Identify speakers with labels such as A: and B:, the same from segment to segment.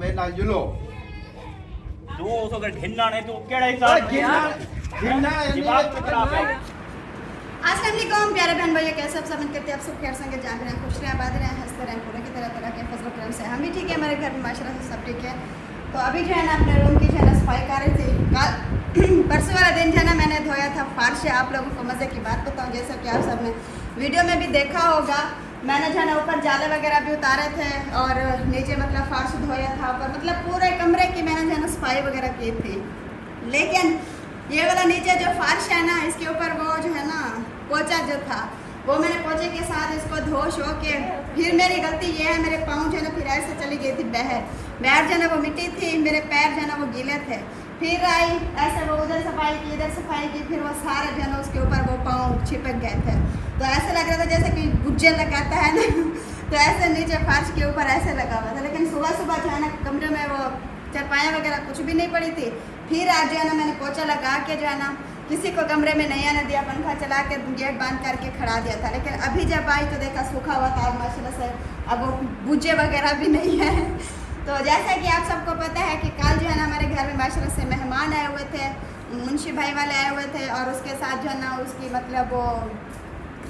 A: मेरे नाल जुलो
B: तू उसको ढिन्ना नहीं तू केड़ा हिसाब
A: गिरना
B: दिमाग पे खराब है।
C: अस्सलाम वालेकुम प्यारे बहन भाइयों, कैसे आप सब करते हैं? आप सब खैर संगे जाग रहे हैं, खुश रहे, आबाद रहे, हंसते रहें, पूरे की तरह तरह के फजल करम से हम भी ठीक है, हमारे घर में माशाल्लाह से सब ठीक है। तो अभी जो है ना अपने रूम की जो है ना सफाई कर रही थी। कल परसों वाला दिन जो है ना मैंने धोया था फर्श। आप लोगों को मज़े की बात बताऊँ, जैसा कि आप सब ने वीडियो में भी देखा होगा, मैंने जो है ना ऊपर जाले वगैरह भी उतारे थे और नीचे मतलब फर्श धोया था ऊपर, मतलब पूरे कमरे की मैंने जो है ना सफाई वगैरह की थी। लेकिन ये वाला नीचे जो फर्श है ना, इसके ऊपर वो जो है ना पोचा जो था, वो मैंने पोचे के साथ इसको धो शो के, फिर मेरी गलती ये है, मेरे पाँव जो है ना फिर ऐसे चली गई थी बाहर जो है ना वो मिट्टी थी, मेरे पैर जो है ना वो गीले थे। फिर आई ऐसे वो उधर सफाई की इधर सफाई की, फिर वो सारा जो है ना उसके ऊपर वो पाँव चिपक गए थे। तो ऐसे लग रहा था जैसे कि गुज्जे लगाता है ना तो ऐसे नीचे फर्श के ऊपर ऐसे लगा हुआ था। लेकिन सुबह सुबह जो है ना कमरे में वो चरपाइयाँ वगैरह कुछ भी नहीं पड़ी थी। फिर आज जो है ना मैंने पोछा लगा के जो है ना किसी को कमरे में नहीं आने दिया, पंखा चला के गेट बंद करके खड़ा दिया था। लेकिन अभी जब आई तो देखा सूखा हुआ था माशाल्लाह से, अब वो बुज्जे वगैरह भी नहीं है। तो जैसा कि आप सबको पता है कि कल जो है ना हमारे घर में माशाल्लाह से मेहमान आए हुए थे, मुंशी भाई वाले आए हुए थे और उसके साथ जो है ना उसकी मतलब वो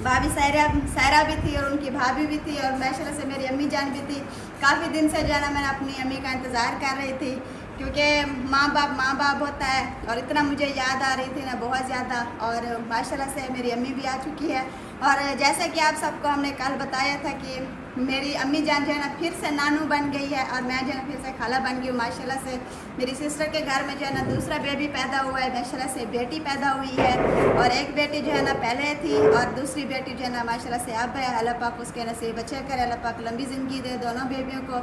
C: भाभी सायरा भी थी और उनकी भाभी भी थी और माशाल्लाह से मेरी अम्मी जान भी थी। काफ़ी दिन से जो है ना मैंने अपनी अम्मी का इंतज़ार कर रही थी, क्योंकि माँ बाप होता है और इतना मुझे याद आ रही थी ना बहुत ज़्यादा। और माशाल्लाह से मेरी अम्मी भी आ चुकी है और जैसा कि आप सबको हमने कल बताया था कि मेरी अम्मी जान जो है ना फिर से नानू बन गई है और मैं जो है ना फिर से खाला बन गई हूँ माशाल्लाह से। मेरी सिस्टर के घर में जो है ना दूसरा बेबी पैदा हुआ है, माशाल्लाह से बेटी पैदा हुई है और एक बेटी जो है ना पहले थी और दूसरी बेटी जो है ना माशाल्लाह से अब है। अल्लाह पाक उसके नसीब अच्छे करे, अल्लाह पाक लंबी ज़िंदगी दे दोनों बेबियों को।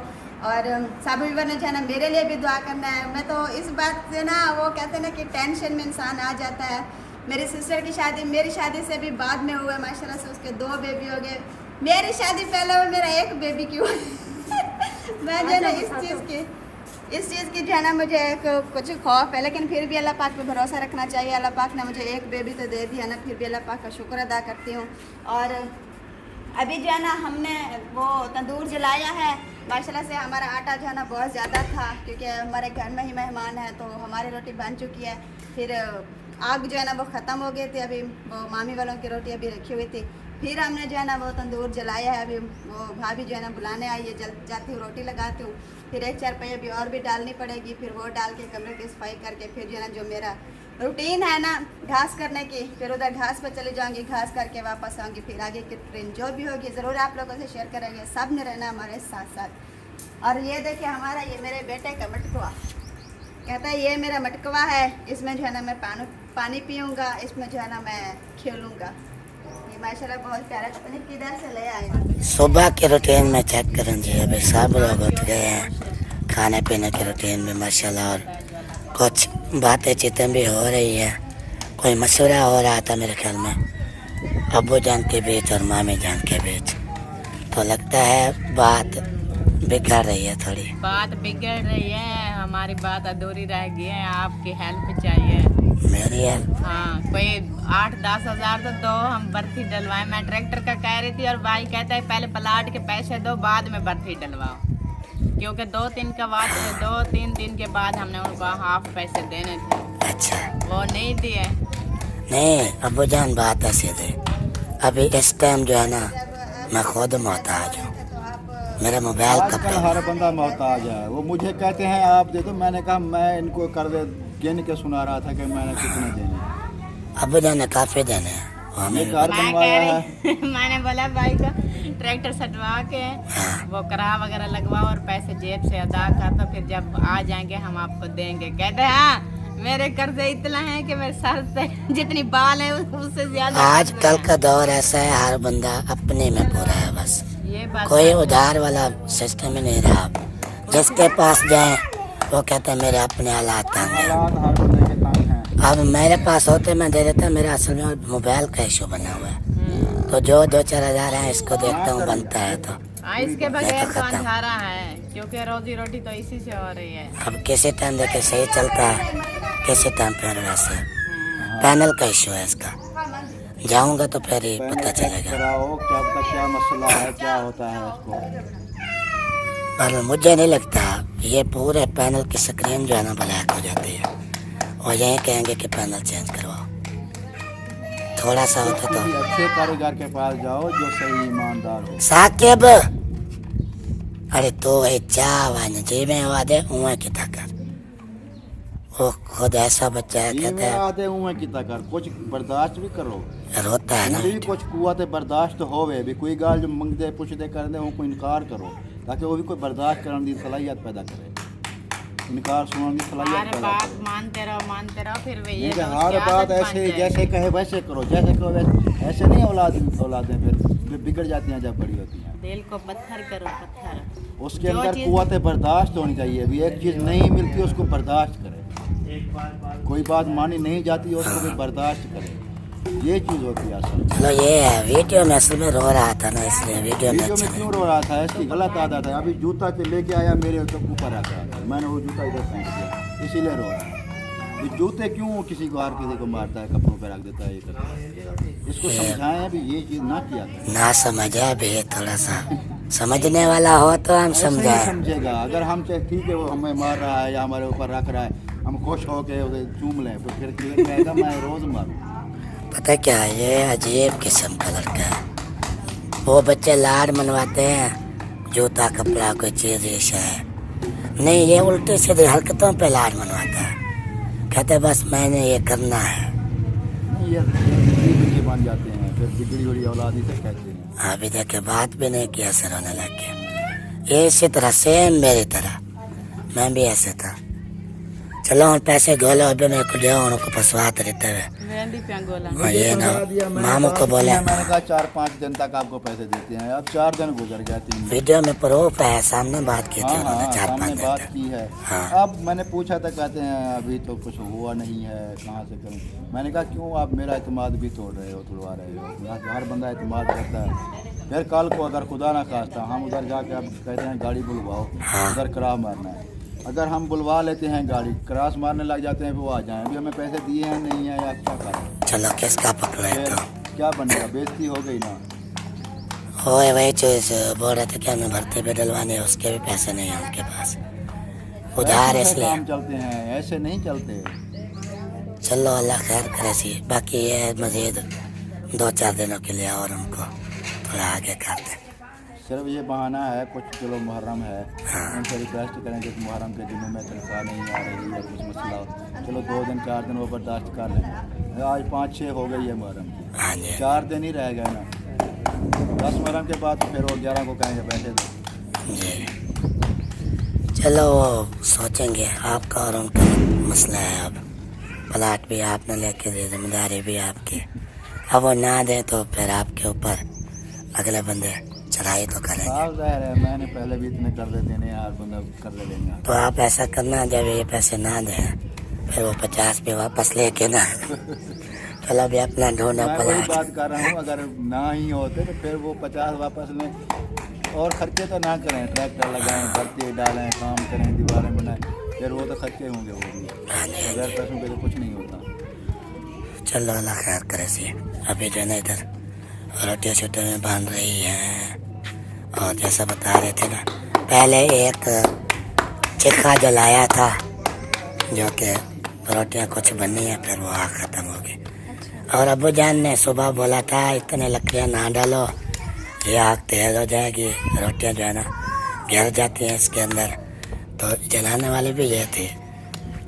C: और सब व्यूअर ने जो है ना मेरे लिए भी दुआ करना है। मैं तो इस बात से ना वो कहते हैं ना कि टेंशन में इंसान आ जाता है। मेरी सिस्टर की शादी मेरी शादी से भी बाद में हुए, माशाल्लाह से उसके 2 बेबी हो गए। मेरी शादी पहले हुई, मेरा 1 बेबी क्यों मैं जो है ना इस चीज़ की जो है ना मुझे कुछ खौफ है, लेकिन फिर भी अल्लाह पाक पे भरोसा रखना चाहिए। अल्लाह पाक ने मुझे 1 बेबी तो दे दिया ना, फिर भी अल्लाह पाक का शुक्र अदा करती हूँ। और अभी जो है ना हमने वो तंदूर जलाया है माशाल्लाह से। हमारा आटा जो है ना बहुत ज़्यादा था, क्योंकि हमारे घर में ही मेहमान है तो हमारी रोटी बन चुकी है। फिर आग जो है ना वो ख़त्म हो गई थी, अभी वो मामी वालों की रोटी अभी रखी हुई थी। फिर हमने जो है ना वो तंदूर जलाया है। अभी वो भाभी जो है ना बुलाने आई है, जाती हूँ रोटी लगाती हूँ। फिर 1 चारपाई अभी और भी डालनी पड़ेगी, फिर वो डाल के कमरे की सफाई करके फिर जो है ना जो मेरा रूटीन है ना घास करने की, फिर उधर घास पर चली जाऊंगी, घास करके वापस आऊँगी। फिर आगे की ट्रेन जो भी होगी ज़रूर आप लोगों से शेयर करेंगे, सब ने रहना हमारे साथ साथ। और ये देखिए हमारा ये मेरे बेटे का मटकुआ, कहता है ये मेरा मटकुआ है, इसमें जो है ना मैं पानी पीऊँगा, इसमें जो है ना मैं खेलूँगा। ये माशाल्लाह बहुत प्यारा, पता नहीं किधर से ले आए।
D: सुबह के रूटीन में चेक करें जी, अभी सब लोग उठ गए हैं खाने पीने के रूटीन में माशाल्लाह। और कुछ बातें चीतें भी हो रही है, कोई मशवरा हो रहा था मेरे ख्याल में अब्बू जान के बीच और मामी जान के बीच। तो लगता है बात बिगड़ रही है, थोड़ी
E: बात बिगड़ रही है, हमारी बात अधूरी रह गई है। आपकी हेल्प चाहिए,
D: मेरी हेल्प।
E: हाँ कोई 8-10 हज़ार तो दो, हम बर्फी डलवाएं। मैं ट्रैक्टर का कह रही थी और भाई कहता है पहले प्लाट के पैसे दो बाद में बर्फी डलवाओ, क्योंकि 2-3 दिन के बाद हमने उनको हाफ पैसे देने थे।
D: अच्छा,
E: वो नहीं दिए।
D: नहीं अब्बू जान बात ऐसी थी, अभी इस टाइम जो है ना मैं खुद मोहताज हूँ, मेरा मोबाइल का
A: आजकल हर बंदा मोहताज है। वो मुझे कहते हैं आप दे दो, मैंने कहा मैं इनको कर दे गिन के सुना रहा था कि मैंने कितने देने।
D: अब्बू जान ने काफ़ी देने हैं, वो हमें भी
A: घर
D: पता।
E: मैं
A: बनवाया
E: कह
A: है।
E: रही मैंने बोला भाई को ट्रैक्टर सटवा के वो करा वगैरह लगवाओ और पैसे जेब से अदा कर दो, फिर जब आ जाएंगे हम आपको देंगे। कहते हैं हाँ मेरे कर्जे इतना है कि मेरे सर से जितनी बाल है उससे ज्यादा।
D: आजकल का दौर ऐसा है, हर बंदा अपने में पूरा है बस,
E: ये बात
D: कोई उधार वाला सिस्टम ही नहीं रहा। जिसके पास जाए वो कहते हैं मेरे अपने हालात तंग हैं।
A: हालात हर बंदे के तंग हैं।
D: अब मेरे पास होते मैं दे देता, मेरा असल में मोबाइल का इशू बना हुआ है। तो जो 2-4 हज़ार है इसको देखता हूँ बनता है तो
E: इसके बगैर
D: नहीं
E: तो
D: तो खत्म।
E: अंधारा है, क्योंकि रोजी रोटी तो इसी से हो रही है।
D: अब किसी टाइम देखे सही चलता है, किसी टाइम फिर वैसे पैनल का इशू है इसका। जाऊंगा तो फिर ही पता चलेगा।
A: कराओ क्या मसला है, क्या होता है इसको।
D: पर मुझे नहीं लगता ये पूरे पैनल की स्क्रीन जो है ना ब्लैक हो जाती है और यही कहेंगे कि पैनल चेंज करवाओ। थोड़ा सा होता तो
A: किसी अच्छे कारीगर के पास जाओ जो सही ईमानदार हो।
D: साकिब, अरे तो ये चावन जी में वादे उए की ताकत, वो खुद ऐसा बच्चा है,
A: ये
D: कहता
A: में
D: है
A: आते हुए की तकर कुछ बर्दाश्त भी करो।
D: रोता है ना।
A: भी कुछ कुआते बर्दाश्त होवे भी कोई गाल जो मंगते पुछते करते हो कोई इनकार करो ताकि वो भी कोई बर्दाश्त करने की सलाहियत पैदा करे, इनकार सुनने की सलाहियत
E: हर
A: पैदा
E: बात
A: करे।
E: मानते रहो फिर वे
A: नहीं
E: ये
A: कि
E: तो
A: हर
E: उसकी
A: बात
E: आदत बन
A: ऐसे
E: जाएगी।
A: जैसे कहे वैसे करो, जैसे कहो वैसे, ऐसे नहीं औलादें फिर बिगड़ जाती हैं जब बड़ी होती हैं।
E: दिल को पत्थर करो, पत्थर।
A: उसके
E: जो
A: अंदर
E: चीज़-
A: कुव्वत बर्दाश्त होनी चाहिए। अभी एक चीज़ नहीं मिलती उसको बर्दाश्त करे, कोई बात मानी नहीं जाती उसको भी बर्दाश्त करे, ये चीज़ होती है असल।
D: चलो ये है वीडियो में असल में रो रहा था ना, इसलिए वीडियो में
A: वीडियो
D: अच्छा
A: में क्यों रो रहा था, इसकी गलत आदत है। अभी जूता के लेके आया मेरे तो ऊपर रख रहा था, मैंने वो जूता इधर फेंक दिया, इसीलिए रो रहा है। ये जूते क्यों किसी को हर किसी को मारता है, कपड़ों पे रख देता है, ये करता है। इसको समझाएं अभी ये चीज़ ना किया करें।
D: ना समझा भी है, थोड़ा सा समझने वाला हो तो हम
A: ऐसे ही
D: समझाएं।
A: समझेगा। अगर हम चाहे ठीक है वो हमें मार रहा है या हमारे ऊपर रख रहा है, हम खुश हो के उसे चूम लें तो फिर कहेगा मैं रोज़ मारूँ।
D: पता क्या है, ये अजीब किस्म का लड़का है। वो बच्चे लाड मनवाते हैं, जूता कपड़ा कोई चीज़ ऐसा है नहीं, ये उल्टी सीधी हरकतों पे लाड मनवाता है, कहते बस मैंने ये करना है।
A: ये बिगड़ी बन जाते हैं, फिर बिगड़ी हुई औलाद इसे कहते हैं।
D: अभी तक बात भी नहीं किया, सर होने लग गया। ये इसी तरह सेम मेरी तरह, मैं भी ऐसे था। चलो हम पैसे गोलो अभी मेरे को दो, उनको फंसवाते रहते हुए।
E: मेहंदी पे गोला।
D: और ये ना
A: दिया, मैंने
D: मामू
A: बात
D: को
A: की
D: बोले,
A: है, मैंने कहा 4-5 दिन तक आपको पैसे देते हैं, अब 4 दिन गुजर गया, 3 दिन।
D: वीडियो में प्रूफ है, सामने बात की थी
A: हाँ
D: उन्होंने
A: हाँ
D: 4-5
A: सामने
D: दिन
A: बात
D: तक।
A: की है।
D: हाँ।
A: अब मैंने पूछा था, कहते हैं अभी तो कुछ हुआ नहीं है, कहाँ से करूँ। मैंने कहा क्यों आप मेरा एतमाद भी तोड़ रहे हो, तोड़वा रहे हो। हर बंदा एतमाद करता है, फिर कल को अगर खुदा ना खास्ता हम उधर जाके अब कहते हैं गाड़ी बुलवाओ,
D: हाँ।
A: उधर क्रॉस मारना है, अगर हम बुलवा लेते हैं गाड़ी क्रॉस मारने लग जाते हैं, फिर वो आ जाएं, अभी हमें पैसे दिए हैं नहीं है या क्या करें,
D: चलो किसका पकड़े
A: फिर
D: तो
A: क्या बनेगा, बेइज्जती हो गई ना।
D: होए वही चीज बोल रहे थे कि हमें भर्ती पे डलवाने, उसके भी पैसे नहीं हैं उनके पास, उधार
A: ऐसे
D: इसलिए।
A: काम चलते हैं, ऐसे नहीं चलते।
D: चलो अल्लाह खैर करे सी। बाकी ये मजीद 2-4 दिनों के लिए और उनको थोड़ा आगे करते।
A: सिर्फ ये बहाना है, कुछ चलो मुहर्रम है,
D: हाँ।
A: उनसे रिक्वेस्ट करेंगे कि मुहर्रम के दिनों में तनख्वाह नहीं आ रही या कुछ मसला हो, चलो 2 दिन 4 दिन वो बर्दाश्त कर लें। आज 5-6 हो गई है मुहर्रम की,
D: हाँ जी
A: 4 दिन ही रह गए ना। 10 मुहर्रम के बाद फिर वो 11 को कहेंगे पैसे दो।
D: जी। चलो वो सोचेंगे, आपका और उनका मसला है। अब प्लाट भी आपने लेके दी, जिम्मेदारी भी आपकी। अब वो ना दे तो फिर आपके ऊपर अगले बंदे चढ़ाई तो करेंगे।
A: साफ जाहिर है, मैंने पहले भी इतने कर्जे देने हैं, हर बंदा कर्जे लेंगे।
D: तो आप ऐसा करना, जब ये पैसे ना दें फिर वो 50 पे वापस लेके ना चलो अभी अपना ढूंढो
A: मैं वही
D: प्लाट।
A: बात कर रहा हूँ, अगर ना ही होते तो फिर वो 50 वापस लें और खर्चे तो ना करें, ट्रैक्टर लगाएं, भर्ती डालें, काम करें, दीवारें बनाएं, फिर वो तो खर्चे होंगे वो भी।
D: हाँ जी, हाँ
A: बगैर पैसों के तो कुछ नहीं होता।
D: जी। चलो अल्लाह खैर करे सी। अभी जो है ना इधर रोटियाँ छोटे में बांध रही हैं, और जैसा बता रहे थे ना, पहले एक चिक्का जलाया था जो कि रोटियाँ कुछ बनी है, फिर वो आग ख़त्म हो गई। और अब्बू जान ने सुबह बोला था इतने लकड़ियाँ ना डालो, ये आग तेज हो जाएगी, रोटियाँ जो है ना गिर जाती हैं इसके अंदर, तो जलाने वाले भी ये थे।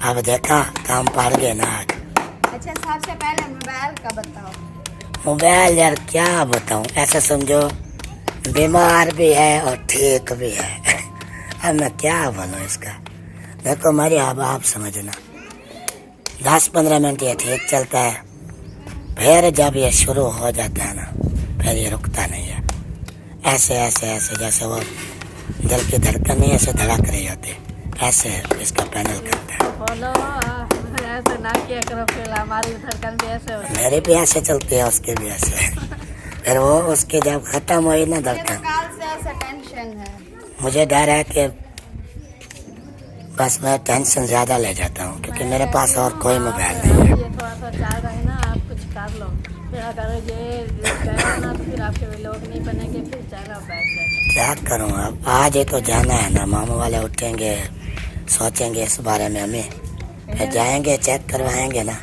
D: अब देखा काम पड़ गए ना आग।
C: अच्छा, सबसे पहले मोबाइल का बताओ।
D: मोबाइल यार क्या बताऊँ, ऐसा समझो बीमार भी है और ठीक भी है। अब मैं क्या बोलूँ इसका। देखो हमारी अब आप समझना, 10-15 मिनट ये ठीक चलता है, फिर जब ये शुरू हो जाता है ना, फिर ये रुकता नहीं है। ऐसे ऐसे ऐसे जैसे वो दिल की धड़कन नहीं ऐसे धड़क रही होती, ऐसे इसका पैनल करता है।
F: बोलो ऐसे ना किया करो, फिर हमारी धड़कन भी ऐसे हो।
D: मेरी भी ऐसे चलती है, उसके भी ऐसे। फिर वो उसके जब ख़त्म हुई ना
C: ये तो
D: धड़कन,
C: काल से ऐसा टेंशन है।
D: मुझे डर है कि बस मैं टेंशन ज़्यादा ले जाता हूँ, क्योंकि मेरे पास और कोई मोबाइल नहीं है।
F: ये थोड़ा सा चाह रहे ना, आप कुछ कर लो, फिर करोगे गया ना तो फिर आपके लोग नहीं बनेंगे, फिर चैनल बैठ जाएगा।
D: क्या करूँ अब, आज ही तो जाना है ना, मामू वाले उठेंगे सोचेंगे इस बारे में, हमें फिर जाएंगे चेक करवाएंगे ना।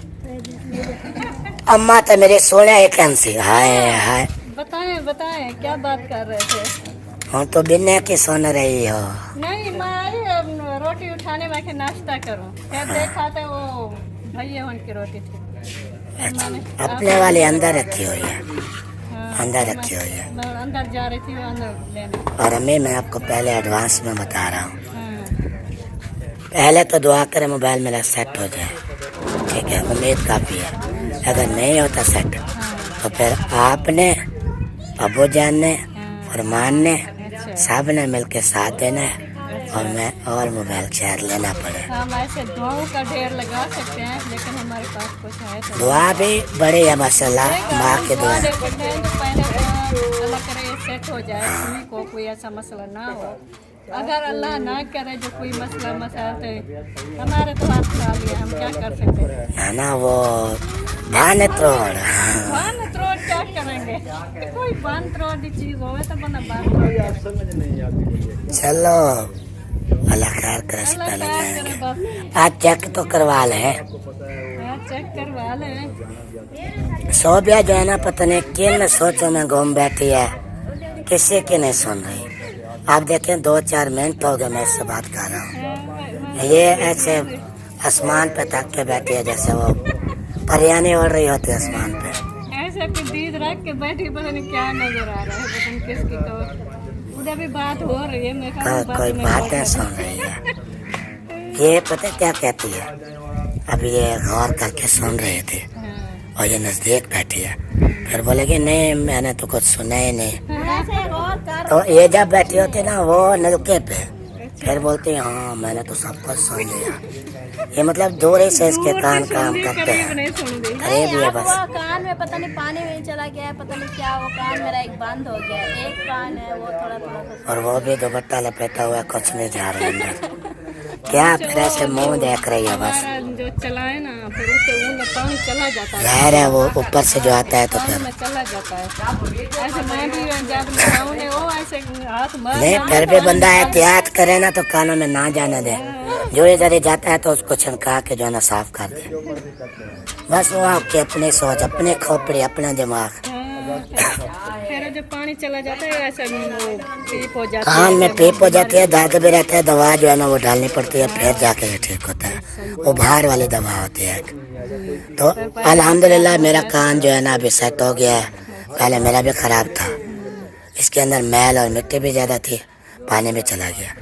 D: अम्मा तो मेरे सोने एक से हाय हाय।
F: बताएं बताएं क्या बात कर रहे थे?
D: हम तो बिना की सुन रही हो।
F: नहीं मैं आई अब रोटी उठाने में के नाश्ता करूं, फिर देखा तो वो भैया उनकी रोटी थी। फिर मैंने
D: अपने वाली अंदर रखी हुई है,
F: हाँ,
D: अंदर रखी हुई है।
F: मैं अंदर जा रही थी वो अंदर लेने।
D: और अम्मी मैं आपको पहले एडवांस में बता रहा हूँ,
F: हाँ,
D: पहले तो दुआ करें मोबाइल मेरा सेट हो जाए, ठीक है, उम्मीद काफ़ी है। अगर नहीं होता सेट तो फिर आपने, अबू जान ने और मान ने सब ने मिल के साथ देना है और मैं और मोबाइल शायद लेना पड़े।
F: हम ऐसे दुआओं का ढेर लगा सकते हैं, लेकिन हमारे पास कुछ है तो
D: दुआ भी बड़ी है माशाल्लाह, माँ के दुआ।
F: दुआ दे सकते हैं तो पहले तो अल्लाह करे ये सेट हो जाए, किसी को कोई ऐसा मसला ना हो। अगर अल्लाह ना करे जो कोई मसला मसाइल तो हमारे तो हाथ खाली है, हम क्या कर सकते हैं?
D: है ना वो भान त्रोड़।
F: बान त्रोड़ क्या करेंगे? कोई बान त्रोड़ की चीज होवे तो बंदा बान त्रोड़।
D: चलो अल्लाह खैर करे से
F: अल्लाह
D: पहले
F: खैर करे
D: जाएंगे।
F: बस।
D: आज चेक तो करवा ले।
F: हाँ, चेक करवा ले।
D: सोबिया जो है ना पता नहीं किन सोचों में घूम बैठी है, किसी की नहीं सुन रही। आप देखें 2-4 मिनट हो गए मैं इससे बात कर रहा हूँ, ये ऐसे आसमान पे तक के बैठी है जैसे वो परियानी उड़ रही होती है आसमान पे।
F: ऐसे अपनी दीद रख के बैठी, पता नहीं क्या नजर आ रहा है, पता नहीं किसकी तो उधर भी बात हो रही है। मैं
D: कोई बातें सुन रही है, ये पता क्या कहती है, अभी ये गौर करके सुन रही थी और ये नजदीक बैठी है, फिर बोलेगी नहीं मैंने तो कुछ सुना ही नहीं। तो ये जब बैठी होती ना वो नलके पे, फिर बोलती है हाँ मैंने तो सब कुछ सुन लिया। ये मतलब दूर से इसके कान काम करते हैं, करीब ही है बस।
F: वो कान में पता नहीं पानी में चला गया है, पता नहीं क्या, वो कान मेरा एक बंद हो गया है, एक कान है वो थोड़ा थोड़ा
D: और वो भी दुपट्टा लपेटा हुआ, कुछ नहीं जा रहा है अंदर, क्या फिर ऐसे मुंह देख रही है बस।
F: जो चलाए ना फिर उससे वो पानी चला जाता है,
D: जाहिर है वो ऊपर से जो आता है तो
F: पानी
D: फिर
F: में चला जाता है। ऐसे मैं भी जब नहाऊं ने वो ऐसे हाथ मार
D: नहीं, फिर भी बंदा एहतियात करे ना तो कानों में ना जाने दे, जो इधर ही जाता है तो उसको छनका के जो है ना साफ कर दे। बस वो आपकी अपनी सोच, अपनी खोपड़ी, अपना दिमाग।
F: फिर जब पानी चला जाता है ऐसे वो पीप हो जाता
D: कान
F: है,
D: में पीप हो जाती है, दर्द भी रहता है, दवा जो है ना वो डालनी पड़ती है, फिर जाके ठीक होता है। वो बाहर वाली दवा होती है। तो अल्हम्दुलिल्लाह मेरा कान जो है ना अभी सेट हो गया है, पहले मेरा भी ख़राब था, इसके अंदर मैल और मिट्टी भी ज़्यादा थी, पानी में चला गया।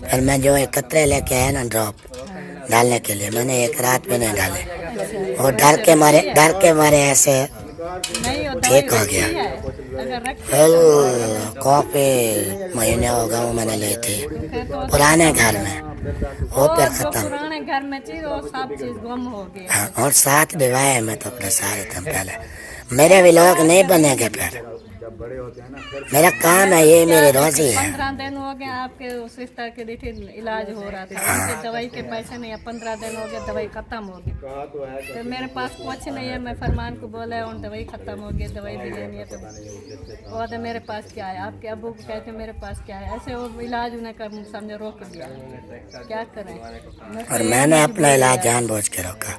D: फिर मैं जो एकत्र लेके आया ना ड्रॉप डालने के लिए, मैंने एक रात में नहीं डाले, वो डर के मारे ऐसे ठीक हो गया। काफी महीने हो गए वो मैंने ली थी पुराने घर में, वो फिर खत्म।
F: पुराने घर में थी वो सब चीज गुम हो गया।
D: हाँ, और 7 विवाह में तो अपने सारे थे पहले, मेरे भी लोग नहीं बनेंगे। फिर मेरा काम है ये, मेरी रोजी है।
F: 15 दिन हो गए आपके सिस्टर के देखिए इलाज हो रहा था, उनके दवाई के पैसे नहीं है, 15 दिन हो गए दवाई खत्म हो गई, तो मेरे पास कुछ नहीं है। मैं फरमान को बोला उन दवाई खत्म हो गई, दवाई भी लेनी है, तो वो तो मेरे पास क्या है, आपके अबू को कहते मेरे पास क्या है, ऐसे वो इलाज उन्हें कर समझे रोक दिया, क्या करें।
D: और मैंने अपना इलाज जानबूझ के रोका,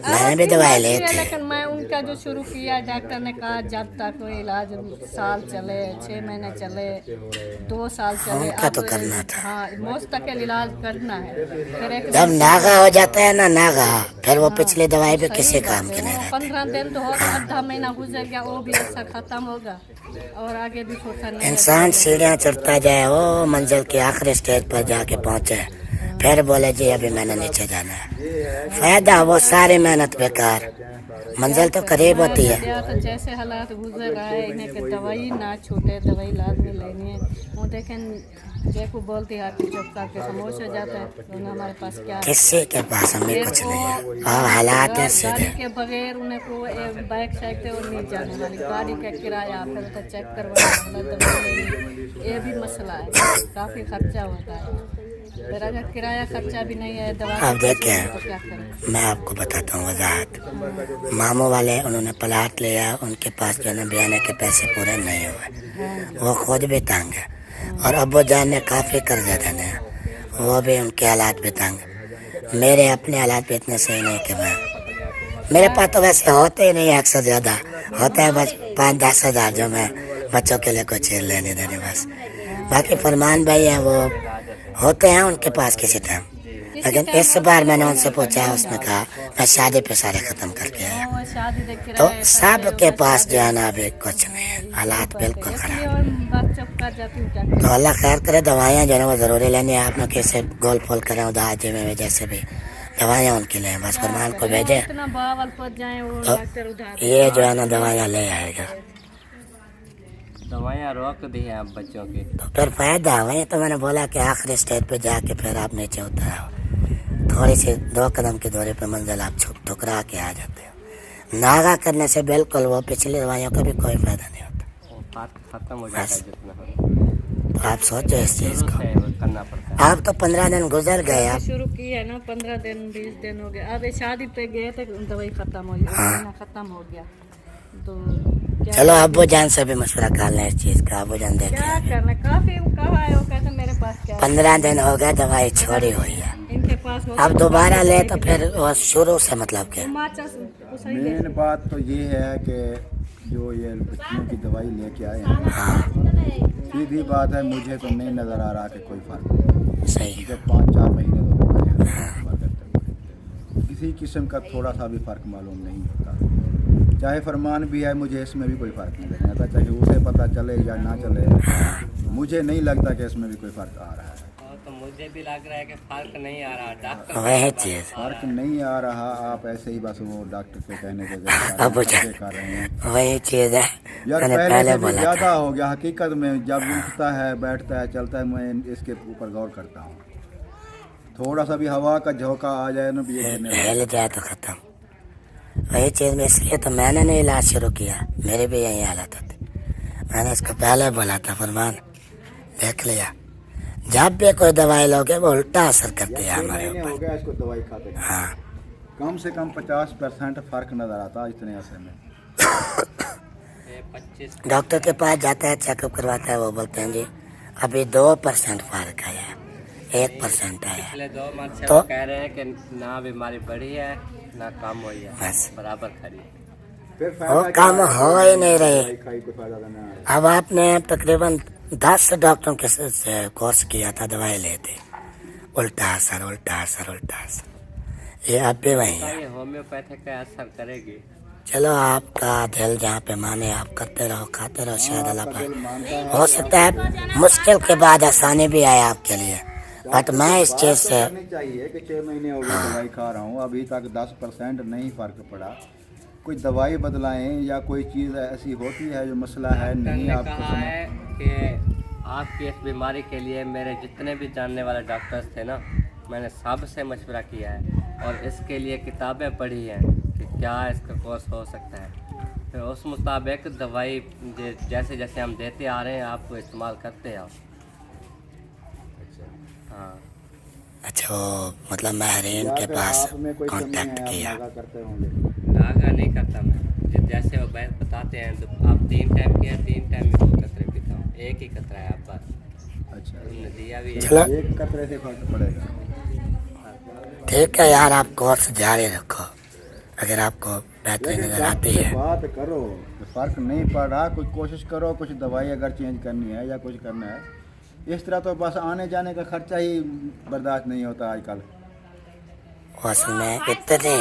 D: मैंने भी दवाई ली थी।
F: लेकिन मैं उनका जो शुरू किया, डॉक्टर ने कहा जब तक वो इलाज साल चले, 6 महीने चले, 2 साल चले,
D: उनका तो करना था।
F: हाँ मुस्तकिल इलाज करना है। फिर एक
D: जब नागा हो जाता है ना नागा, फिर वो पिछली दवाई भी किसी काम की नहीं रहती।
F: 15 दिन तो होगा, आधा महीना गुजर गया, वो भी ऐसा खत्म होगा और आगे भी फुर्सत नहीं।
D: इंसान सीढ़ियाँ चढ़ता जाए, वो मंजिल के आखिरी स्टेज पर जाके पहुँचे, फिर बोले जी अभी मैंने नीचे जाना है, फायदा वो सारी मेहनत बेकार, मंजिल तो करीब होती है।
F: तो जैसे हालात गुजर रहा है, इन्हें के दवाई ना छूटे, दवाई लाजमी लेनी है। वो देखें जेको बोलती है कि चुप करके खामोश हो जाता है, तो हमारे पास क्या है,
D: किसी के पास हमें कुछ नहीं है। हाँ हालात है सीधे,
F: गाड़ी के बगैर उन्हें को एक बाइक साइकिल और नहीं जाने वाली, गाड़ी का किराया फिर तो चेक करवाना, दवाई लेनी, ये भी मसला है, काफ़ी खर्चा होता है। फिर अगर किराया खर्चा भी नहीं है दवा
D: अब देखें,
F: तो क्या करें।
D: मैं आपको बताता हूँ वजाहत। मामू वाले उन्होंने प्लाट लिया, उनके पास जो है ना बयाने के पैसे पूरे नहीं हुए, वो खुद भी तंग है, और अब्बू जान ने काफ़ी कर्जा देने हैं, वो भी उनके हालात भी तंग। मेरे अपने हालात भी इतने सही नहीं कि मैं, मेरे पास तो वैसे होते ही नहीं है, अक्सर ज़्यादा होता है बस 5-10 हज़ार, जो मैं बच्चों के लिए कुछ लेने देने बस। बाकी फरमान भाई हैं, वो होते हैं उनके पास किसी टाइम, लेकिन इस बार मैंने उनसे पूछा, उसने कहा मैं शादी पे सारे ख़त्म करके आया।
F: वो शादी देख के
D: तो
F: रहे,
D: सब के पास जो है ना अभी कुछ नहीं है, हालात बिल्कुल
F: इसलिए
D: ख़राब।
F: और बात चुप कर जाती हूँ, क्या करें।
D: तो अल्लाह खैर करे, दवाइयाँ जो है ना वो ज़रूरी लेनी है। आप लोग कैसे गोल फोल करें उधार जी में जैसे भी दवाइयाँ उनके लिए बस फरमान को भेजें,
F: इतना बावल पहुँच जाए वो
D: तो
F: डॉक्टर उधार।
D: ये जो है ना दवाइयाँ ले आएगा,
B: दवाइयाँ रोक दी हैं आप बच्चों की।
D: तो फिर फ़ायदा। वही तो मैंने बोला कि आखिरी स्टेज पे जाके फिर आप नीचे उतर आओ, थोड़ी सी 2 कदम की दूरी पे मंजिल आप ठुकरा के आ जाते हो। नागा करने से बिल्कुल वो पिछली दवाइयों का भी कोई फ़ायदा नहीं होता।
B: वो बात खत्म हो जाता
D: बस।
B: है जितना हो।
D: तो आप सोचो इस चीज़
B: शुरू
D: को।
B: से वो करना पड़ता है।
D: आप तो 15 दिन गुजर गए, आप
F: शुरू की है ना, 15 दिन 20 दिन हो गए। अब ये शादी पे गए थे, दवाई खत्म हो गई, महीना खत्म हो गया। तो क्या
D: चलो अब्बू जान से भी मशवरा कर लें इस चीज़ का। अब्बू जान
F: क्या
D: देखिए,
F: करना, काफी कहा है, वो कहते मेरे पास क्या है।
D: 15 दिन हो गए दवाई छोड़ी हुई है,
F: इनके पास हो
D: अब दोबारा ले तो फिर वो शुरू से मतलब क्या।
A: मेन बात तो ये है कि जो ये बच्चियों की दवाई लेके आए हैं,
D: हाँ
A: सीधी बात है, मुझे तो नहीं नज़र आ रहा कि कोई फ़र्क।
D: सही है।
A: जब 5-4 महीने तो हो गए हैं, किसी किस्म का थोड़ा सा भी फ़र्क मालूम नहीं होता। चाहे फरमान भी है, मुझे इसमें भी कोई फ़र्क नहीं लगता, आता चाहे उसे पता चले या ना चले, मुझे नहीं लगता कि इसमें भी कोई फ़र्क आ रहा है।
B: तो मुझे भी लग रहा है कि फर्क नहीं आ रहा। डॉक्टर
D: वही चीज़,
A: फ़र्क नहीं आ रहा, आप ऐसे ही बस वो डॉक्टर के कहने के
D: अब
A: जरिए कर रहे हैं।
D: वही चीज़ है,
A: यार
D: मैंने
A: पहले
D: पहले
A: से भी
D: बोला
A: ज़्यादा
D: था।
A: हो गया हकीकत में। जब उठता है, बैठता है, चलता है, मैं इसके ऊपर गौर करता हूँ। थोड़ा सा भी हवा का झोंका आ जाए ना, भी ये गिरने लगता है।
D: हिल जाए तो ख़त्म। वही चीज़ में, इसलिए तो मैंने नहीं इलाज शुरू किया, मेरी भी यही हालत होती। मैंने इसको पहले बोला था, फरमान देख लिया, जब भी कोई दवाई लोगे वो उल्टा असर करती है हमारे
A: महीने हो
D: ऊपर।
A: गया इसको दवाई खाते हैं।
D: हाँ
A: कम से कम 50% फ़र्क नज़र आता इतने असर में।
B: 25
D: डॉक्टर के पास जाता है, चेकअप करवाता है, वो बोलते हैं जी अभी 2% फ़र्क आया है, 1% आया है।
B: पिछले 2 माह से
D: तो-
B: वो कह रहे हैं कि ना बीमारी बढ़ी है ना कम हुई है,
D: बस।
B: बराबर खड़ी है।
A: फिर
D: वो
A: फायदा
D: काम
A: क्या?
D: हो ही नहीं रही।
A: दवाई खाई कोई फायदा तो नहीं आया।
D: अब आपने तकरीबन 10 डॉक्टरों के से कोर्स किया था, दवाई लेते, उल्टा असर, उल्टा असर, उल्टा असर। ये अब भी वही है।
B: ये होम्योपैथिक का असर करेगी।
D: चलो आपका दिल जहाँ पे माने आप करते रहो, खाते रहो, शायद अल्लाह
A: आपका दिल मानता है।
D: पाक हो सकता है मुश्किल के बाद आसानी भी आए आपके लिए। बट मैं इस चीज़ से,
A: बात तो करनी चाहिए कि 6 महीने हो गए दवाई खा रहा हूँ, अभी तक 10% नहीं फ़र्क पड़ा। कोई दवाई बदलाएं या कोई चीज़ ऐसी होती है जो मसला है नहीं
B: डॉक्टर ने
A: आपको
B: कहा है कि आपकी इस बीमारी के लिए मेरे जितने भी जानने वाले डॉक्टर्स थे ना, मैंने सबसे मशवरा किया है और इसके लिए किताबें पढ़ी हैं कि क्या इसका कोर्स हो सकता है। फिर उस मुताबिक दवाई जैसे जैसे हम देते आ रहे हैं आपको इस्तेमाल करते आओ। हाँ,
D: अच्छा वो मतलब महरीन के
A: या फिर
D: पास
A: आप में कोई कमी
D: कांटेक्ट
A: है,
D: किया।
A: आप नागा करते होंगे।
B: नागा नहीं करता मैं। जैसे वो बैठ बताते हैं तो आप 3 टाइम किया, 3 टाइम में 2 कतरे पीता हूँ, एक ही कतरा है आप बस।
A: अच्छा,
B: तुमने दिया भी है।
D: चलो
A: एक कतरे से फ़र्क पड़ेगा।
D: ठीक है यार, आप कोर्स जारी रखो, अगर आपको बेहतरी
A: लेकिन
D: नज़र आती
A: डॉक्टर से
D: है।
A: बात करो, फ़र्क नहीं पड़ रहा, कुछ कोशिश करो, कुछ दवाई अगर चेंज करनी है या कुछ करना है। इस तरह तो बस आने जाने का खर्चा ही बर्दाश्त नहीं होता आजकल।
D: असल में इतने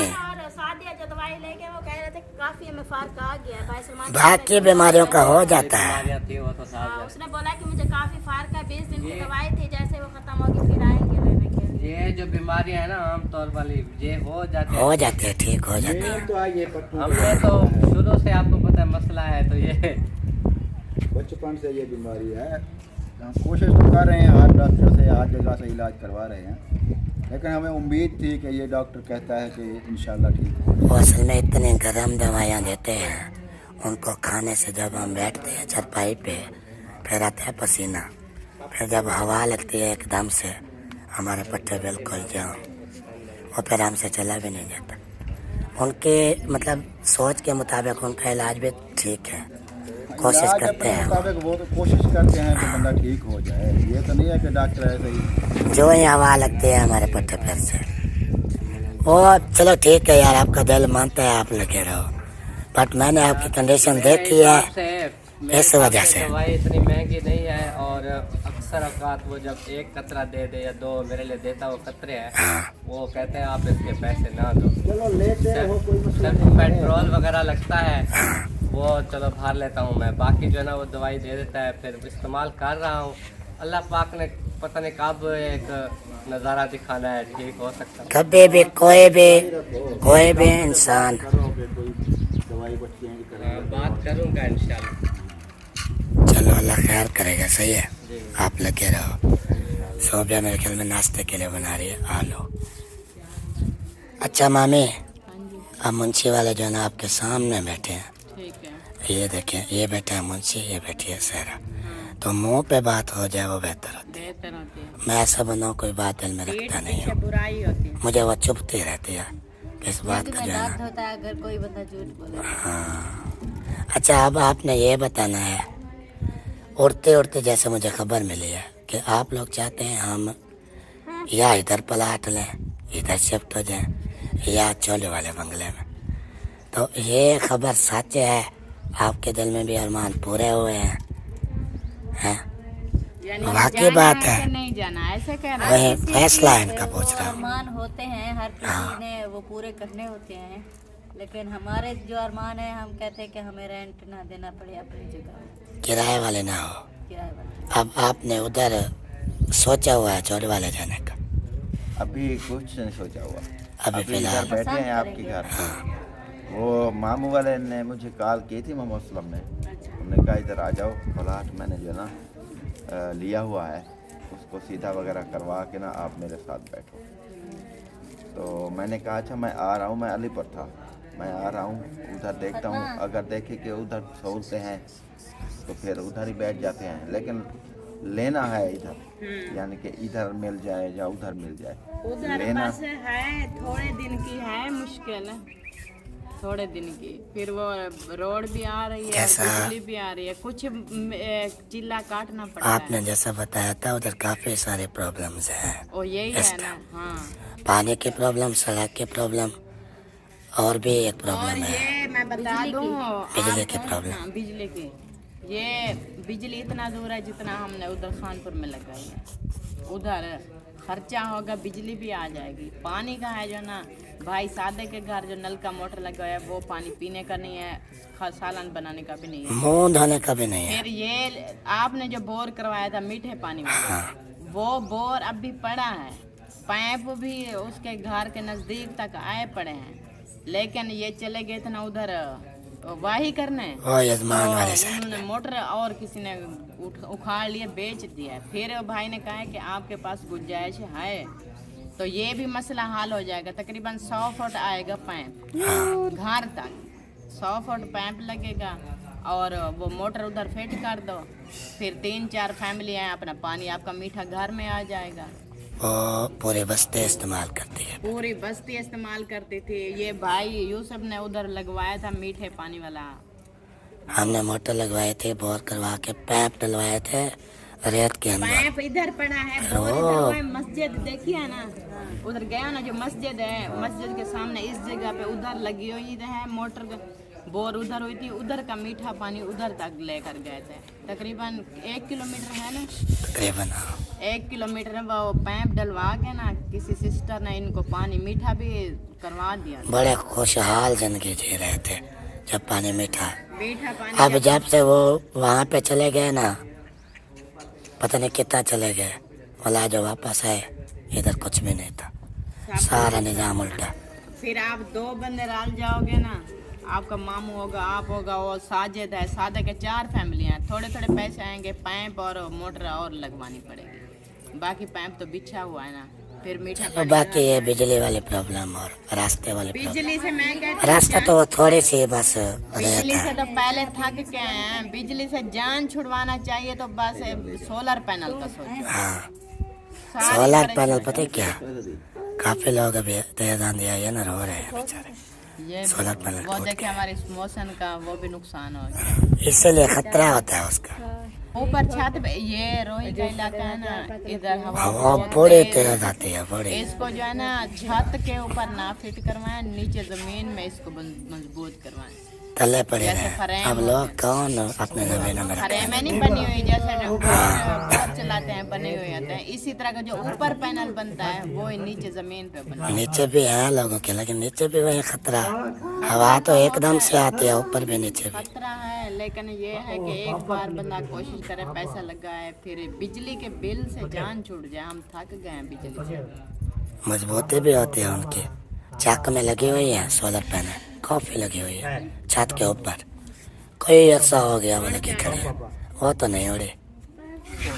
G: काफी हमें फर्क आ गया है। भाई सलमान
D: बाकी बीमारियों का हो जाता है।
B: बीमारियाँ थी वो तो साफ है।
G: उसने बोला कि मुझे काफी फर्क है, 20 दिन की दवाई थी, जैसे वो खत्म होगी फिर आएंगे लेने के लिए।
B: ये जो बीमारियां है ना आमतौर वाली, ये हो जाती
D: हो
B: है।
D: जाते हैं, ठीक हो जाते हैं।
A: मेन तो ये पट्टों
B: हमने तो शुरू से आपको पता है मसला है, तो ये
A: बचपन से ये बीमारी है। हम कोशिश तो कर रहे हैं, हर डॉक्टर से हर जगह से इलाज करवा रहे हैं, लेकिन हमें उम्मीद थी कि ये डॉक्टर कहता है कि इंशाल्लाह ठीक है।
D: वो असल में इतनी गर्म दवाइयाँ देते हैं, उनको खाने से जब हम बैठते हैं चारपाई पे, फिर आता है पसीना, फिर जब हवा लगती है एकदम से हमारे पट्टे बिल्कुल जाम, और फिर हमसे चला भी नहीं जाता। उनके मतलब सोच के मुताबिक उनका इलाज भी ठीक है, कोशिश
A: इलाज
D: करते
A: अपने
D: हैं
A: मुताबिक वो तो कोशिश करते हैं कि बंदा ठीक हो जाए। ये तो नहीं है कि डॉक्टर ऐसे ही
D: जो ही हवा लगती है हमारे पट्टे पर से। वो चलो ठीक है यार, आपका दिल मानता है, आप लगे रहो, बट मैंने आपकी कंडीशन देखी है, इस वजह से।
B: दवाई इतनी महंगी नहीं है, और अक्सर औकात वो जब एक कतरा दे दे या दो मेरे लिए देता वो कतरे हैं, वो कहते हैं आप इसके पैसे ना दो।
A: चलो लेते हो, कोई मसला
B: सिर्फ पेट्रोल वगैरह लगता है वो चलो भर लेता हूँ मैं, बाकी जो है ना वो दवाई दे देता है, फिर इस्तेमाल कर रहा हूँ। अल्लाह पाक ने पता नहीं कब एक नज़ारा दिखाना है, ठीक हो सकता है।
D: कभी भी कोई भी इंसान
A: करोगे, कोई दवाई को चेंज करेंगे।
B: बात करूँगा इंशाल्लाह।
D: चलो अल्लाह खैर करेगा, सही है, आप लगे रहो। सोबिया मेरे ख्याल में नाश्ते के लिए बना रही है आलू। अच्छा मामी, अब मुंशी वाले जो है ना आपके सामने बैठे हैं,
E: ठीक है,
D: ये देखें, ये बैठा है मुंशी, ये बैठी है सहरा, तो मुंह पे बात हो जाए वो बेहतर होती है।
E: बेहतर होती है।
D: मैं ऐसा बंदा कोई बात दिल में रखता नहीं
E: पीछे
D: हूँ,
E: बुराई होती है।
D: मुझे वो चुभती रहती है किस बात का जो है ना।
G: होता है अगर कोई बंदा झूठ बोले।
D: हाँ। अच्छा, अब आपने ये बताना है, उड़ते उड़ते जैसे मुझे खबर मिली है कि आप लोग चाहते हैं हम या इधर पलाट लें, इधर शिफ्ट हो जाएं, या चोले वाले बंगले में, तो ये खबर सच है? आपके दिल में भी अरमान पूरे हुए हैं?
E: यानी
D: वाकई
E: जाना
D: बात
E: है
D: है,
E: कि नहीं जाना, ऐसे कह रहा
D: वही फैसला है इनका, पूछ रहा हूँ।
G: अरमान होते हैं हर किसी ने, वो पूरे करने होते हैं, लेकिन हमारे जो अरमान है, हम कहते हैं कि हमें रेंट ना देना पड़े अपनी जगह,
D: किराए वाले ना हो।
G: किराए वाला।
D: अब आपने उधर सोचा हुआ है चोले वाले जाने का?
A: अभी कुछ नहीं सोचा हुआ,
D: अभी
A: अभी
D: फिलहाल
A: इधर बैठे हैं आपके घर। वो मामू वाले ने मुझे कॉल की थी, मोहम्मद असलम ने, उन्होंने कहा इधर आ जाओ, प्लाट मैंने जो है ना लिया हुआ है, उसको सीधा वगैरह करवा के ना आप मेरे साथ बैठो। तो मैंने कहा अच्छा मैं आ रहा हूँ, मैं अली पर था, मैं आ रहा हूँ, उधर देखता हूँ, अगर देखे कि उधर सहूलतें हैं तो फिर उधर ही बैठ जाते हैं, लेकिन लेना है इधर, यानी कि इधर मिल जाए या उधर मिल जाए,
E: उधर
A: लेना।
E: बस है थोड़े दिन की है मुश्किल, थोड़े दिन की, फिर वो रोड भी आ रही है,
D: कैसा?
E: बिजली भी आ रही है, कुछ चिल्ला काटना पड़ता
D: आपने
E: है।
D: जैसा बताया था उधर काफी सारे प्रॉब्लम्स हैं,
E: और यही है ना। हाँ,
D: पानी की प्रॉब्लम, सड़क की प्रॉब्लम, और भी एक
E: और
D: प्रॉब्लम है
E: ये मैं बता दूं
D: बिजली की
E: आपको,
D: प्रॉब्लम।
E: हाँ, बिजली की, ये बिजली इतना दूर है जितना हमने उधर खानपुर में लगाई है, उधर खर्चा होगा, बिजली भी आ जाएगी। पानी का है जो ना भाई, सादे के घर जो नल का मोटर लगा है वो पानी पीने का नहीं है, सालन बनाने का भी नहीं है,
D: मुंह धोने का भी नहीं है।
E: फिर ये आपने जो बोर करवाया था मीठे पानी वाला, वो बोर अब भी पड़ा है, पाइप भी उसके घर के नज़दीक तक आए पड़े हैं, लेकिन ये चले गए थे ना उधर वाही करने,
D: वो यजमान वाले
E: तो
D: साइड
E: उन्होंने मोटर और किसी ने उखाड़ लिए, बेच दिया। फिर भाई ने कहा है कि आपके पास गुंजाइश है तो ये भी मसला हल हो जाएगा। तकरीबन 100 फुट आएगा पाइप घर तक, 100 फुट पाइप लगेगा, और वो मोटर उधर फिट कर दो, फिर 3-4 फैमिली हैं, अपना पानी आपका मीठा घर में आ जाएगा।
D: वो पूरे बस्ते इस्तेमाल करती है।
E: पूरी बस्ती इस्तेमाल करती थी। ये भाई यूसुफ ने उधर लगवाया था मीठे पानी वाला,
D: हमने मोटर लगवाए थे, बोर करवा के पैप डलवाए थे रेत के अंदर।
E: पाइप इधर पड़ा है, बोर इधर, वो मस्जिद देखिए ना, उधर गया ना जो मस्जिद है, मस्जिद के सामने इस जगह पे उधर लगी हुई है मोटर, बोर उधर हुई थी, उधर का मीठा पानी उधर तक लेकर गए थे। तकरीबन 1 किलोमीटर है ना,
D: तकरीबन
E: 1 किलोमीटर वो पाइप डलवा के ना किसी सिस्टर ने इनको पानी मीठा भी करवा दिया।
D: बड़े खुशहाल जिंदगी जी रहे थे जब पानी मीठा।
E: मीठा पानी
D: अब जब से वो वहाँ पे चले गए ना, पता नहीं कितना चले गए, वाला जो वापस आए इधर कुछ भी नहीं था, सारा निजाम उल्टा।
E: फिर आप 2 बंदे डाल जाओगे ना, आपका मामू होगा, आप होगा, वो साजिद है, सादे के 4 फैमिली हैं, थोड़े थोड़े पैसे आएंगे, पाइप और मोटर और लगवानी पड़ेगी, बाकी पाइप तो बिछा हुआ है ना। फिर मीठा
D: और बाकी ये बिजली वाली प्रॉब्लम और रास्ते वाली प्रॉब्लम।
E: बिजली से मैं कहती
D: रास्ता तो वो थोड़ी सी बस
E: बिजली
D: रहता
E: से
D: है।
E: तो पहले थक के आए हैं, बिजली से जान छुड़वाना चाहिए तो बस सोलर पैनल का सोचो।
D: हाँ, सोलर पैनल पता है क्या, काफी लोग अभी दयादान दिया ये ना रो रहे हैं बेचारे।
E: ये
D: सोलर पैनल
E: वो
D: टूट
E: देखिए हमारे इस मौसम का वो भी नुकसान हो गया।
D: गया, इसलिए खतरा होता है उसका।
E: ऊपर छत पे ये रोही का इलाका है ना, इधर हवा
D: हवा
E: बहुत
D: बड़े
E: तेज
D: तेज आती है, बड़े।
E: इसको जो है ना छत के ऊपर ना फिट करवाएं, नीचे जमीन में इसको मजबूत करवाएं।
D: तले पड़े
E: जैसे
D: रहे।
E: फ्रेम
D: अब लोग कौन अपने जमीन में रखे
E: फ्रेम नहीं बनी हुई जैसे घर चलाते हैं बने हुए होते हैं, इसी तरह का जो ऊपर पैनल बनता है वो नीचे जमीन पे बनता है।
D: नीचे भी है लोगों के, लेकिन नीचे भी वही खतरा। हवा तो एकदम से आती है, ऊपर भी नीचे भी।
E: खतरा है, लेकिन ये है कि एक बार बंदा कोशिश करे, पैसा लगाए, फिर बिजली के बिल से जान छूट जाए। हम थक गए हैं बिजली से।
D: मजबूती भी होती है उनकी। चाक में लगी हुई है सोलर पैनल, काफी लगी हुई है छत के ऊपर। कोई ऐसा हो गया बोले कि खड़े, वो तो नहीं उड़ी,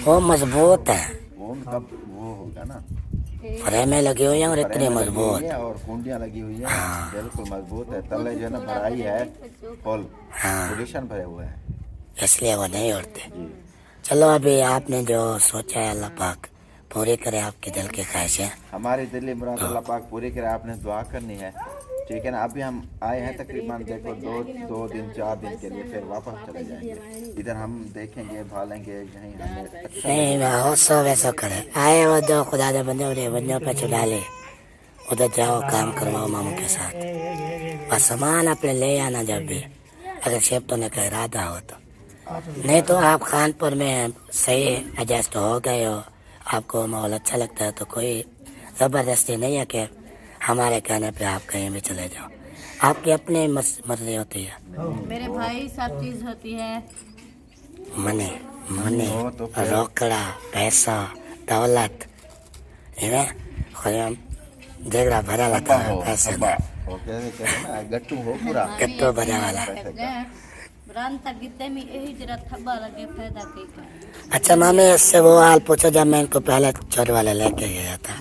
D: वो मजबूत है।
A: वो कब वो होगा ना,
D: फ्रेमें लगी हुई है और इतनी मजबूत।
A: और कुंडियां लगी हुई है, बिल्कुल मजबूत है। तले जो है ना भराई है, फुल
D: हाँ,
A: पोजीशन भरे हुए है।
D: इसलिए वो नहीं उड़ते। चलो अभी आपने जो सोचा है अल्लाह पाक पूरी करे आपकी दिल की ख्वाहिशें।
A: हमारी दिल्ली मुराद अल्लाह पाक पूरी करे। आपने दुआ करनी है, ठीक है ना। अभी हम आए हैं तकरीबन देखो दो दिन 4 दिन के लिए, फिर वापस चले जाएंगे। इधर हम देखेंगे भालेंगे कहीं हमें अच्छा
D: नहीं हो सो वैसो करे, आए वो दो खुदा दे बंदे उड़े बंदों पे चढ़ा ले, उधर जाओ काम करवाओ मामू के साथ। बस सामान अपने ले आना जब भी, अगर शेप तो का इरादा हो तो। नहीं तो आप खानपुर में सही एडजस्ट हो गए हो, आपको माहौल अच्छा लगता है, तो कोई ज़बरदस्ती नहीं है कि हमारे कहने पे आप कहीं भी चले जाओ। आपकी अपनी मर्जी होती है।
G: मेरे भाई सब चीज होती है।
D: मनी मनी
A: हो तो फिर-
D: रोकड़ा पैसा दौलत इन्हें देख रहा भरा लगा है पैसे
A: हब्बा हो, कहते हैं ना गट्टू हो पूरा।
D: कट्टो भरा वाला।
G: रान तक गिरते में यही जरा थब्बा लगे फायदा कई का।
D: अच्छा मामी इससे वो हाल पूछो जब मैं इनको पहले चोर वाले लेके गया था,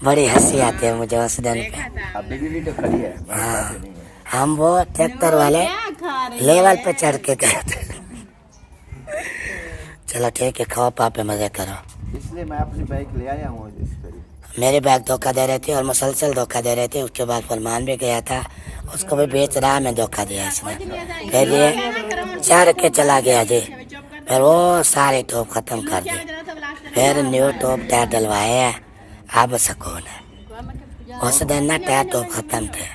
D: बड़ी हंसी आती है मुझे उस दिन पे।
A: अब बिजली तो खड़ी है,
D: हाँ,
A: बात नहीं है।
D: हम वो ट्रैक्टर वाले लेवल पे चढ़ के गए थे। चलो ठीक है, खाओ पापे मजे करो।
A: इसलिए मैं अपनी बाइक ले आया हूँ इस तरीके।
D: मेरी बैग धोखा दे रहे थे और मुसलसल धोखा दे रहे थे। उसके बाद फरमान भी गया था, उसको भी बेच रहा, मैं धोखा दिया इसने। फिर ये चढ़ के चला गया जी, फिर वो सारे टॉप खत्म कर दी, फिर न्यू टॉप टायर डलवाए हैं, अब सुकून है। उस दिन ना टायर टॉप खत्म थे,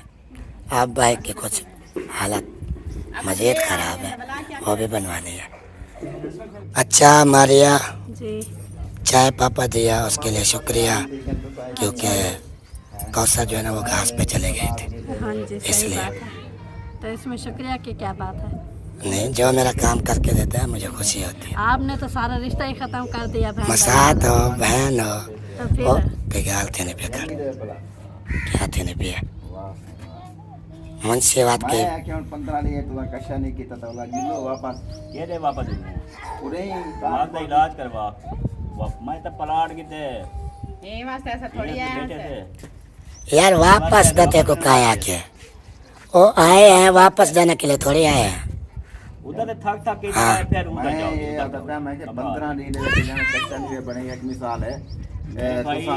D: अब बाइक की कुछ हालत मजीद खराब है, वो भी बनवानी है। अच्छा मारिया, चाय पापा दिया उसके लिए शुक्रिया, क्योंकि कौसर जो है ना वो घास पे चले गए थे।
F: हाँ जी, सही
D: इसलिए
F: बात है। तो इसमें शुक्रिया की क्या बात है?
D: नहीं, जो मेरा काम करके देता है मुझे खुशी होती है।
F: आपने तो सारा रिश्ता ही खत्म कर दिया बहन।
D: मसात हो बहन हो,
F: तो
D: वो
F: फिर
D: पिघाल थे नहीं पिघाल, क्या थे नहीं पिया मुझसे बात की।
A: मैं क्यों 15 लिए तुला कशा नहीं की तता वाला जिलो वापस
H: ये दे वापस
A: पूरे ही
H: दिमाग का इलाज करवा मैं तो पलाट की थे
E: ये वास्ते ऐसा थोड़ी है।
H: बेटे थे
D: यार वापस देते को कहा आके, वो आए हैं वापस देने के लिए थोड़ी आए हैं।
H: उधर थक थक के
D: हाँ।
H: फिर उधर
A: मैं
H: जाओ
A: ये आता मैं कि 15 नहीं ले जाना कशा नहीं बने। एक मिसाल है
H: भाई
A: तो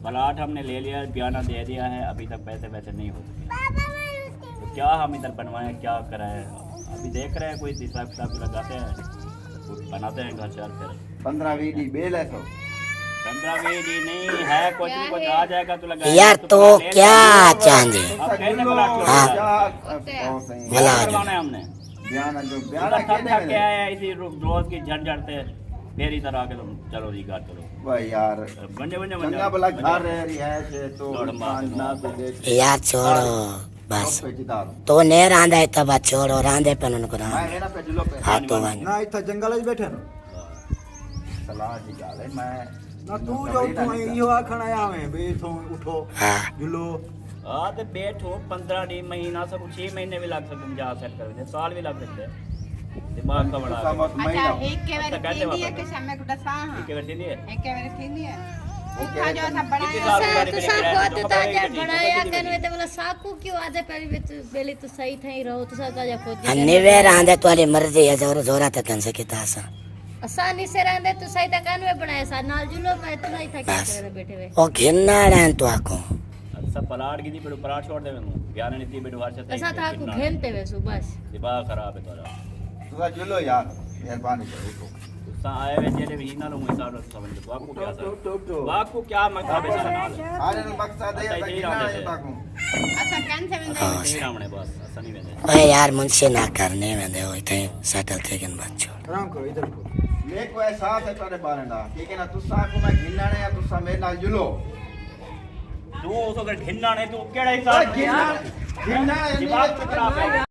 H: पलाट हमने ले लिया, बयाना दे दिया है, अभी तक पैसे वैसे नहीं हो सके, तो क्या हम इधर बनवाएं, क्या कराएं? अभी देख रहे हैं कोई हिसाब किताब लगाते हैं, कुछ बनाते हैं घर चार। फिर
A: 15-20 दी बेल है तो
H: 15-20 नहीं है, कुछ नहीं कुछ आ जाएगा तो लगा
D: यार तो क्या चांदी
H: अब कैसे पलाट छोड़
D: हाँ।
H: दिया?
D: भला आ
H: करवाना
D: जाए।
H: है हमने
A: बयाना जो
H: उधर
A: बयाना
H: थक थक के
A: कहने
H: आए हैं, इसी रोज की झंझट से फिर इधर आके तुम चलो जी घर चलो
A: भाई यार
H: बंदे बंदे
A: चंगा भला घर रिहायश है तो
H: दौड़ मार
A: इंसान ना तो देख
D: यार छोड़ो बस,
A: पे जिता
D: तो नहीं रांधा है तब छोड़ो, रांधे पे उनको
A: मैं
D: रांध
A: मेरा पे जुलो पे
D: हाँ तो वानी।
I: ना इतना जंगल च बैठे ना
A: सलाह जी गाल है मैं
I: ना तू जो तू इहो आखण आया में बे थो उठो
D: हाँ
I: जुलो
H: हाँ तो बैठो 15 दिन महीना सब 6 महीने भी लग सकते हैं, जा सेट कर साल भी लग सकते हैं, दिमाग का बड़ा
A: समझ मैं
E: अच्छा एक के
H: अच्छा,
E: बार
H: कैसे
E: थी है
H: वापस?
E: कि शाम में कुछ दसा हां
H: के बैठे लिए
E: एक के बार थी है
A: के
E: उसका जो था बड़ा
H: कितने साल की गाड़ी
G: तो
H: में
G: सब
H: किराया
G: होते
H: तो
G: ता
H: खबर
G: जा
H: है कि
G: बनाया
H: नहीं?
G: कनवे ते मतलब साकू क्यों आधे पहले बेली तो सही थई रहो तो सब जा खोद
D: निवे रांधे तुम्हारी मर्जी है, जोर जोरा तक से किता सा
G: आसानी से रहते तो सही तक में बनाया सा नाल जुलो मैं इतना ही था क्या करे बैठे हुए
D: ओ घिन्ना रहन तो आको
H: अच्छा पलाट की दी बेटो पलाट छोड़ दे मैं ज्ञान नहीं थी बेटो वर्ष तक
G: ऐसा था को घेनते वे सु बस
H: दिमाग खराब है तोरा
A: तुझा जुलो यार मेहरबानी करो
H: सा आए वे जेले भी ना लो हिसाब से समझ लो आपको क्या सर आपको क्या मतलब है सर
A: आने का मकसद है कि ना ये बाकू
E: असा कैन से
H: नहीं रामने बस ऐसा नहीं वेंदे
D: ओए यार मुझसे ना करने वेंदे हो इथे सेटल थे किन बच्चों
I: आराम करो इधर को
A: मेरे को एहसास है तेरे बारे ना ठीक है ना तुसा को मैं घिन्ना ने या तुसा मेरे नाल जुलो
H: तू उसको अगर घिन्ना नहीं तू केड़ा हिसाब
A: घिन्ना घिन्ना
H: दिमाग खराब है